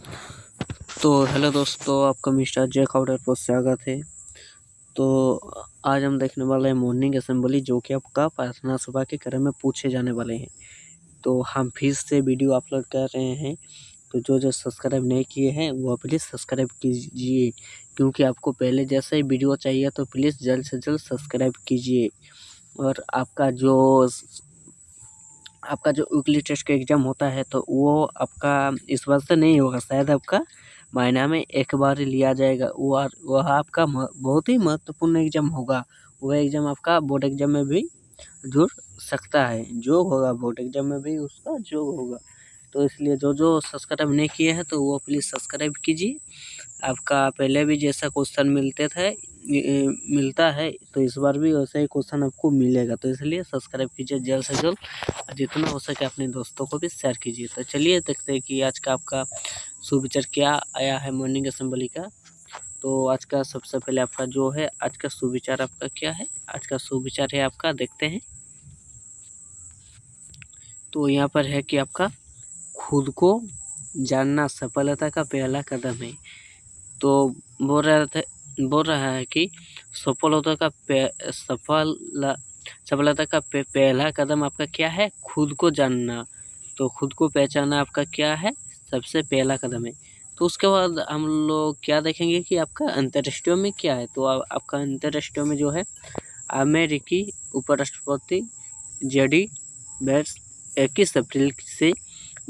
तो हेलो दोस्तों, आपका मिस्टर जे काउडर पर स्वागत है। तो आज हम देखने वाले हैं मॉर्निंग असेंबली, जो कि आपका प्रार्थना सभा के क्रम में पूछे जाने वाले हैं। तो हम फिर से वीडियो अपलोड कर रहे हैं, तो जो सब्सक्राइब नहीं किए हैं वो प्लीज़ सब्सक्राइब कीजिए, क्योंकि आपको पहले जैसा ही वीडियो चाहिए तो प्लीज़ जल्द से जल्द सब्सक्राइब कीजिए। और आपका जो वीकली टेस्ट का एग्ज़ाम होता है तो वो आपका इस बार से नहीं होगा, शायद आपका महीना में एक बार ही लिया जाएगा। वह आपका बहुत ही महत्वपूर्ण एग्ज़ाम होगा। वह एग्ज़ाम आपका बोर्ड एग्ज़ाम में भी जुड़ सकता है, जो होगा बोर्ड एग्ज़ाम में भी उसका जो होगा। तो इसलिए जो सब्सक्राइब नहीं किए हैं तो वो प्लीज़ सब्सक्राइब कीजिए। आपका पहले भी जैसा क्वेश्चन मिलता है, तो इस बार भी वैसा ही क्वेश्चन आपको मिलेगा। तो इसलिए सब्सक्राइब कीजिए जल्द से जल्द, जितना हो सके अपने दोस्तों को भी शेयर कीजिए। तो चलिए देखते हैं कि आज का आपका सुविचार क्या आया है मॉर्निंग असेंबली का। तो आज का सबसे पहले आपका जो है आज का सुविचार आपका क्या है। आज का सुविचार है आपका, देखते हैं। तो यहाँ पर है कि आपका खुद को जानना सफलता का पहला कदम है। तो बोल रहा है कि सफलता का पहला कदम आपका क्या है, खुद को जानना। तो खुद को पहचानना आपका क्या है, सबसे पहला कदम है। तो उसके बाद हम लोग क्या देखेंगे कि आपका अंतर्राष्ट्रीय में क्या है। तो आपका अंतर्राष्ट्रीय में जो है, अमेरिकी उपराष्ट्रपति जेडी वेंस 21 अप्रैल से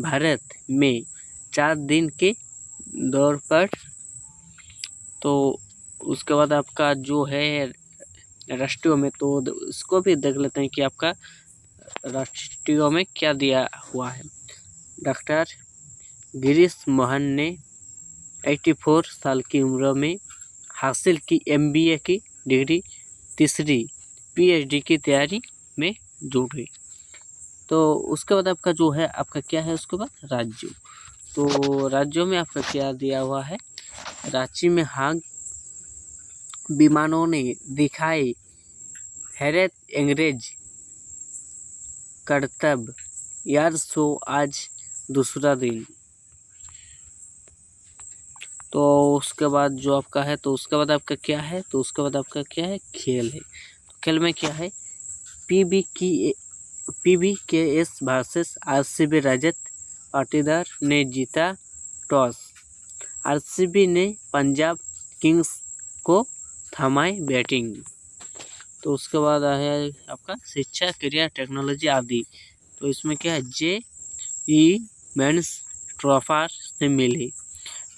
भारत में 4 दिन के दौर पर। तो उसके बाद आपका जो है राष्ट्रीय में, तो इसको भी देख लेते हैं कि आपका राष्ट्रीय में क्या दिया हुआ है। डॉक्टर गिरीश मोहन ने 84 साल की उम्र में हासिल की MBA की डिग्री, तीसरी PhD की तैयारी में जुटे। तो उसके बाद आपका जो है आपका क्या है, उसके बाद राज्य। तो राज्यों में आपका क्या दिया हुआ है, रांची में हांग विमानों ने दिखाई हैरत अंग्रेज करतब यार शो आज दूसरा दिन। तो उसके बाद जो आपका है, तो उसके बाद आपका क्या है, तो उसके बाद आपका क्या है, खेल है। तो खेल में क्या है, PBKS versus RCB Rajat Patidar ने जीता टॉस। RCB ने पंजाब किंग्स को थमाई बैटिंग। तो उसके बाद है आपका शिक्षा, क्रिया, टेक्नोलॉजी आदि। तो इसमें क्या है, JEE मेंस ट्रॉफी से मिली।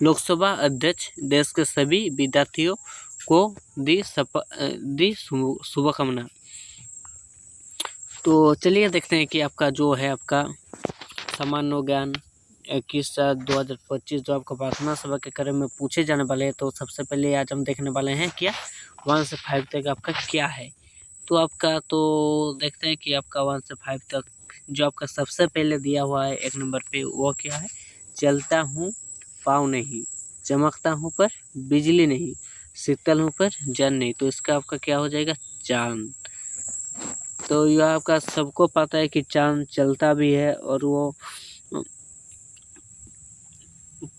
लोकसभा अध्यक्ष देश के सभी विद्यार्थियों को दी शुभकामना। तो चलिए देखते हैं कि आपका जो है आपका सामान्य ज्ञान 21/7/2025 जो आपका प्रार्थना सभा के क्रम में पूछे जाने वाले हैं। तो सबसे पहले आज हम देखने वाले हैं क्या 1 से 5 तक आपका क्या है। तो आपका तो देखते हैं कि आपका 1 से 5 तक जो आपका सबसे पहले दिया हुआ है 1 नंबर पे, वो क्या है, चलता हूँ पाँव नहीं, चमकता हूँ पर बिजली नहीं, शीतल हूँ पर जल नहीं। तो इसका आपका क्या हो जाएगा, चांद। तो यह आपका सबको पता है कि चांद चलता भी है और वो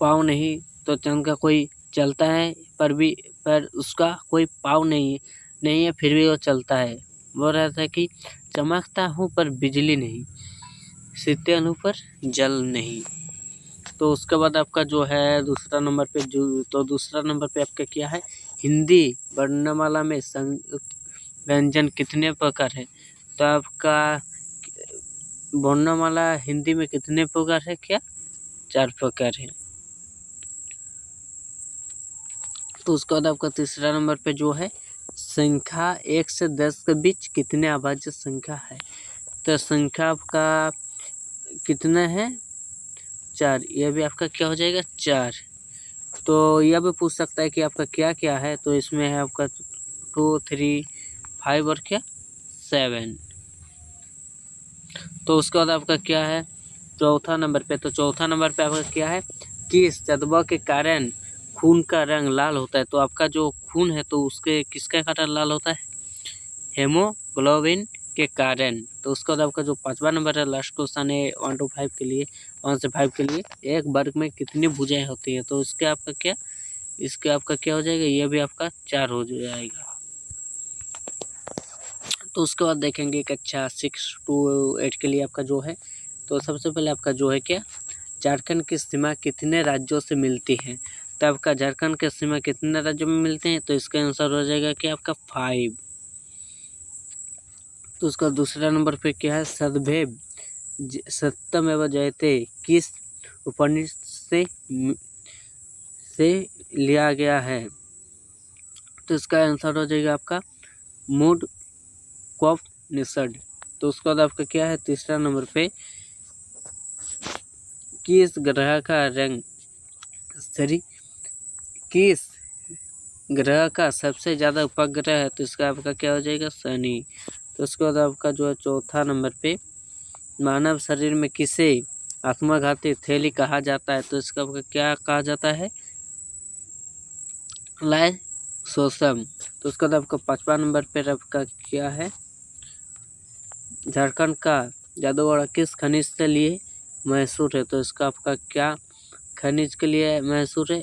पाँव नहीं। तो चांद का कोई चलता है पर उसका कोई पाँव नहीं है, फिर भी वो चलता है। बोल रहा था कि चमकता हूँ पर बिजली नहीं, शीतल हूँ पर जल नहीं। तो उसके बाद आपका जो है दूसरा नंबर पे दूसरा नंबर पे आपका क्या है, हिंदी वर्णमाला में संयुक्त व्यंजन कितने प्रकार है। तो आपका वर्णमाला हिंदी में कितने प्रकार है, क्या 4 प्रकार है। तो उसके बाद आपका तीसरा नंबर पे जो है, संख्या 1 से 10 के बीच कितने अभाज्य संख्या है। तो संख्या आपका कितना है, 4। यह भी आपका क्या हो जाएगा, 4। तो यह भी पूछ सकता है कि आपका क्या क्या है। तो इसमें है आपका 2, 3, 5 और क्या 7। तो उसके बाद आपका क्या है, चौथा नंबर पे। तो चौथा नंबर पे आपका क्या है, किस तत्व के कारण खून का रंग लाल होता है। तो आपका जो खून है तो उसके किसका कारण लाल होता है, हेमोग्लोबिन के कारण। तो उसके बाद आपका जो 5वां नंबर है, लास्ट क्वेश्चन है 1 to 5 के लिए, 1 से 5 के लिए, एक वर्ग में कितनी भुजाएं होती है? तो इसके आपका क्या हो जाएगा? ये भी आपका 4 हो जाएगा। तो उसके बाद देखेंगे कक्षा 6 to 8 के लिए आपका जो है, तो सबसे पहले आपका जो है क्या, झारखंड की सीमा कितने राज्यों से मिलती है? तो आपका झारखंड की सीमा कितने राज्यों में मिलते हैं? तो इसका आंसर हो जाएगा कि आपका 5। तो उसका दूसरा नंबर पे क्या है, सदभेद सत्यमेव जयते किस उपनिषद से लिया गया है? तो इसका आंसर हो जाएगा आपका मुंडकोपनिषद। तो उसके बाद आपका क्या है, तीसरा नंबर पे, किस ग्रह का रंग किस ग्रह का सबसे ज़्यादा उपग्रह है? तो इसका आपका क्या हो जाएगा, शनि। तो उसके बाद आपका जो है चौथा नंबर पे, मानव शरीर में किसे आत्मघाती थैली कहा जाता है? तो इसका आपका क्या कहा जाता है, लाइसोसोम। तो उसके बाद आपका 5वां नंबर पे आपका क्या है, झारखंड का जादूगढ़ किस खनिज के लिए मशहूर है? तो इसका आपका क्या खनिज के लिए मशहूर है,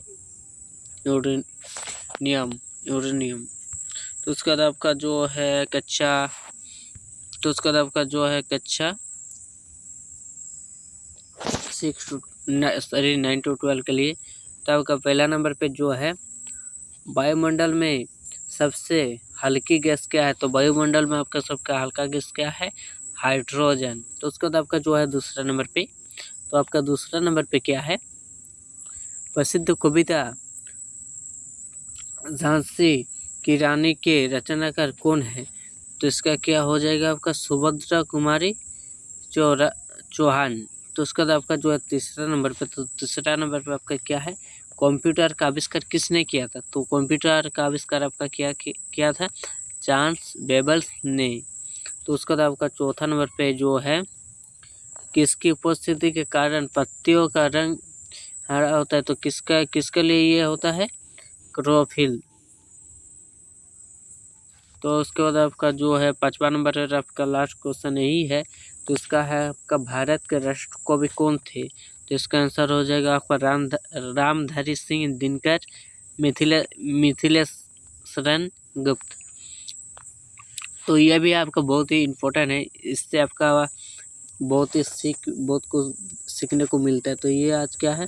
यूरेनियम। तो उसके बाद आपका जो है कक्षा 9 to 12 के लिए, तो आपका पहला नंबर पे जो है, वायुमंडल में सबसे हल्की गैस क्या है? तो वायुमंडल में आपका सबका हल्का गैस क्या है, हाइड्रोजन। तो उसके बाद आपका जो है दूसरा नंबर पे, तो आपका दूसरा नंबर पे क्या है, प्रसिद्ध कविता झांसी की रानी के रचनाकार कौन है? तो इसका क्या हो जाएगा आपका, सुभद्रा कुमारी चौहान। तो उसके बाद आपका जो है तीसरा नंबर पे, तो तीसरा नंबर पे आपका क्या है, कंप्यूटर का आविष्कार किसने किया था? तो कंप्यूटर का आविष्कार आपका किया था, चार्ल्स बेबल ने। तो उसके बाद आपका चौथा नंबर पे जो है, किसकी उपस्थिति के कारण पत्तियों का रंग हरा होता है? तो किसके लिए ये होता है, क्लोरोफिल। तो उसके बाद आपका जो है 5वां नंबर है, आपका लास्ट क्वेश्चन यही है। तो इसका है आपका, भारत के राष्ट्रकवि कौन थे? तो इसका आंसर हो जाएगा आपका रामधारी सिंह दिनकर, मिथिलेश शरण गुप्त। तो यह भी आपका बहुत ही इम्पोर्टेंट है, इससे आपका बहुत कुछ सीखने को मिलता है। तो ये आज क्या है,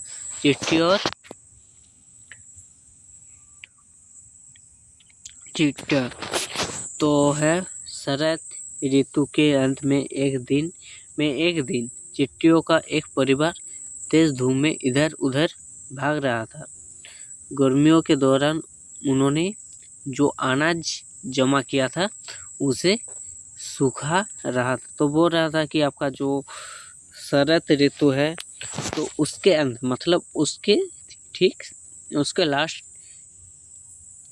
चिट्ठा तो है, शरद ऋतु के अंत में एक दिन चिट्टियों का एक परिवार तेज धूप में इधर उधर भाग रहा था। गर्मियों के दौरान उन्होंने जो अनाज जमा किया था उसे सूखा रहा था। तो बोल रहा था कि आपका जो शरद ऋतु है, तो उसके अंत मतलब उसके लास्ट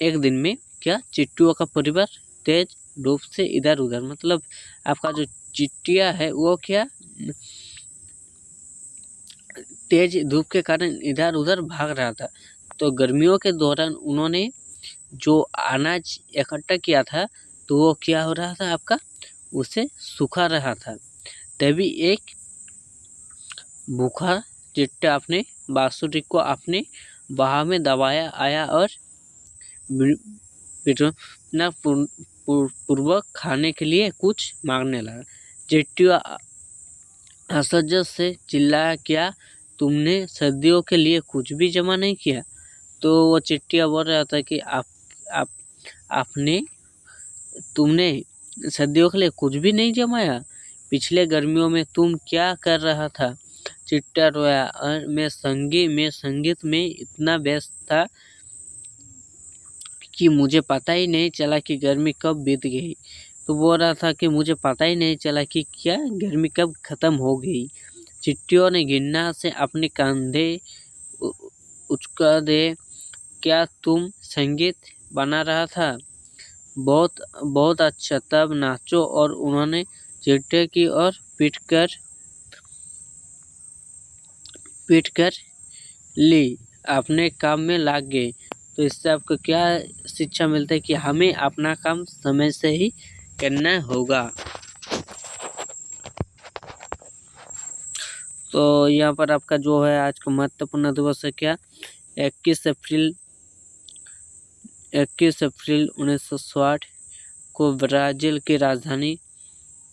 एक दिन में क्या, चिट्टियों का परिवार तेज धूप से इधर उधर, मतलब आपका जो चिट्टिया है वो क्या, तेज धूप के कारण इधर उधर भाग रहा था। तो गर्मियों के दौरान उन्होंने जो अनाज इकट्ठा किया था, तो वो क्या हो रहा था आपका, उसे सुखा रहा था। तभी एक भूखा चिट्टा अपने बांसुरी को अपने बाह में दबाया आया और पूर्वक खाने के लिए कुछ मांगने लगा। चिट्टिया असहज से चिल्लाया, क्या तुमने सर्दियों के लिए कुछ भी जमा नहीं किया? तो वो चिट्टिया बोल रहा था कि तुमने सर्दियों के लिए कुछ भी नहीं जमाया? पिछले गर्मियों में तुम क्या कर रहा था? चिट्टा रोया, और मैं संगीत में इतना व्यस्त था कि मुझे पता ही नहीं चला कि गर्मी कब बीत गई। तो बोल रहा था कि मुझे पता ही नहीं चला कि क्या गर्मी कब खत्म हो गई। चिट्टियों ने घृणा से अपने कंधे उचका दे, क्या तुम संगीत बना रहा था? बहुत अच्छा, तब नाचो। और उन्होंने चिट्टे की ओर पीट कर ली, अपने काम में लग गए। तो इससे आपको क्या शिक्षा मिलता है कि हमें अपना काम समय से ही करना होगा। तो यहाँ पर आपका जो है आज का महत्वपूर्ण दिवस है क्या, 21 अप्रैल 1960 को ब्राज़ील की राजधानी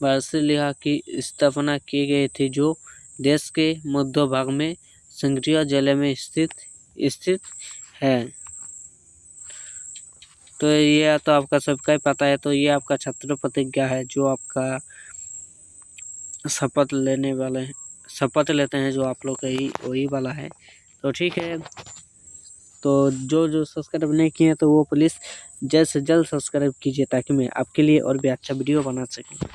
ब्रासिलिया की स्थापना की गई थी, जो देश के मध्य भाग में संग्रिया जिले में स्थित है। तो ये तो आपका सबका ही पता है। तो ये आपका छत्र प्रतिज्ञा है, जो आपका शपथ लेते हैं जो आप लोग का ही वही वाला है। तो ठीक है, तो जो सब्सक्राइब नहीं किए तो वो प्लीज़ जल्द से जल्द सब्सक्राइब कीजिए, ताकि मैं आपके लिए और भी अच्छा वीडियो बना सकूं।